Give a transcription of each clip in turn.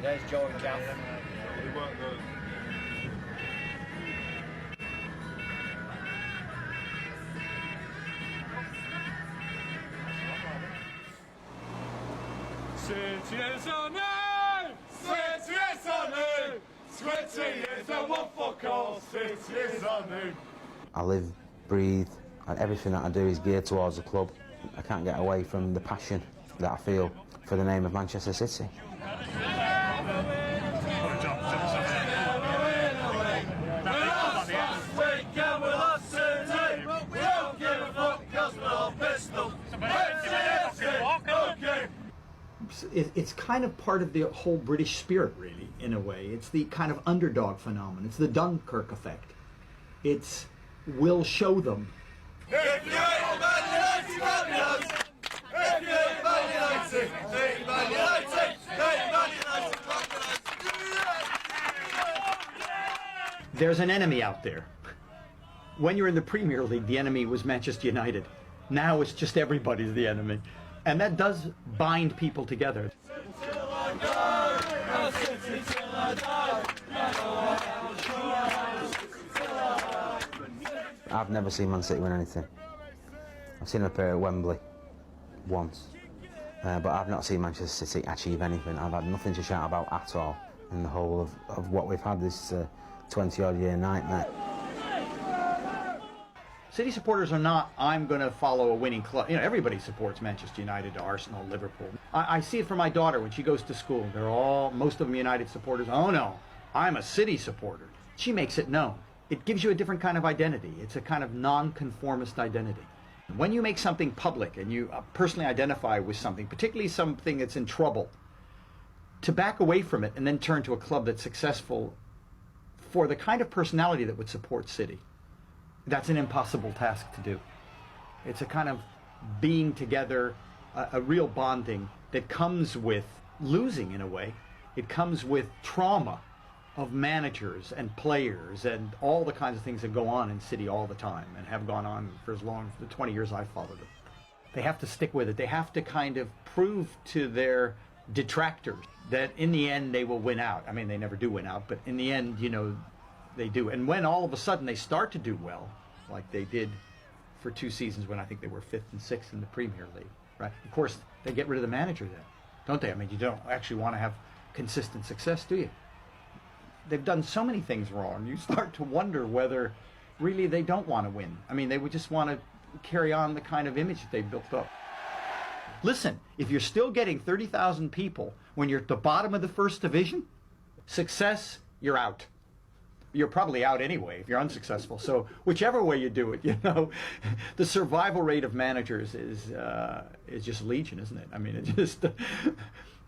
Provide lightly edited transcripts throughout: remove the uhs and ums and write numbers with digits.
There's Joe and Gav. City is on it! City is on it! City is the one for call. City is on it! I live, breathe, and everything that I do is geared towards the club. I can't get away from the passion that I feel for the name of Manchester City. It's kind of part of the whole British spirit, really, in a way. It's the kind of underdog phenomenon. It's the Dunkirk effect. It's, we'll show them. There's an enemy out there. When you're in the Premier League, the enemy was Manchester United. Now it's just everybody's the enemy. And that does bind people together. I've never seen Man City win anything. I've seen them appear at Wembley once, but I've not seen Manchester City achieve anything. I've had nothing to shout about at all in the whole of what we've had this 20-odd year nightmare. City supporters are not, I'm going to follow a winning club. You know, everybody supports Manchester United, Arsenal, Liverpool. I see it from my daughter when she goes to school. Most of them United supporters. Oh no, I'm a City supporter. She makes it known. It gives you a different kind of identity. It's a kind of non-conformist identity. When you make something public and you personally identify with something, particularly something that's in trouble, to back away from it and then turn to a club that's successful for the kind of personality that would support City, that's an impossible task to do. It's a kind of being together, a real bonding that comes with losing in a way. It comes with trauma of managers and players and all the kinds of things that go on in City all the time and have gone on for as long as the 20 years I've followed it. They have to stick with it. They have to kind of prove to their detractors that in the end they will win out. I mean, they never do win out, but in the end, you know, they do. And when all of a sudden they start to do well, like they did for 2 seasons when I think they were 5th and 6th in the Premier League, right? Of course, they get rid of the manager then, don't they? I mean, you don't actually want to have consistent success, do you? They've done so many things wrong. You start to wonder whether really they don't want to win. I mean, they would just want to carry on the kind of image that they built up. Listen, if you're still getting 30,000 people when you're at the bottom of the first division, success, you're out. You're probably out anyway if you're unsuccessful. So whichever way you do it, you know, the survival rate of managers is just legion, isn't it? I mean,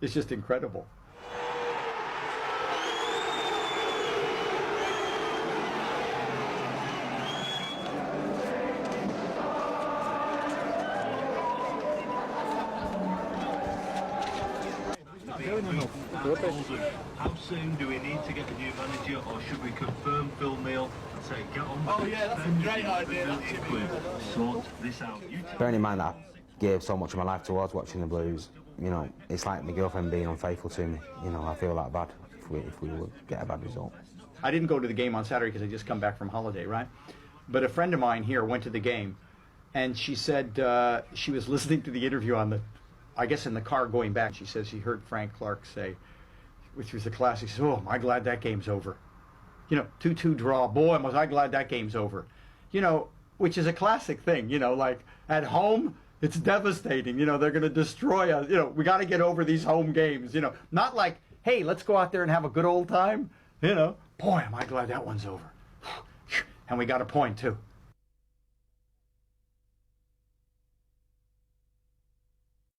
it's just incredible. How soon do we need to get the new manager, or should we confirm Phil Neal and say get on with it? Oh yeah, that's a great idea. Sort this out. Bearing in mind that I gave so much of my life towards watching the Blues, you know, it's like my girlfriend being unfaithful to me. You know, I feel that bad if we would get a bad result. I didn't go to the game on Saturday because I just come back from holiday, right? But a friend of mine here went to the game, and she said she was listening to the interview on I guess in the car going back. She says she heard Frank Clark say, which was the classic, she says, oh, am I glad that game's over. You know, 2-2 draw, boy, was I glad that game's over. You know, which is a classic thing, you know, like at home, it's devastating, you know, they're going to destroy us, you know, we got to get over these home games, you know, not like, hey, let's go out there and have a good old time, you know, boy, am I glad that one's over. And we got a point too.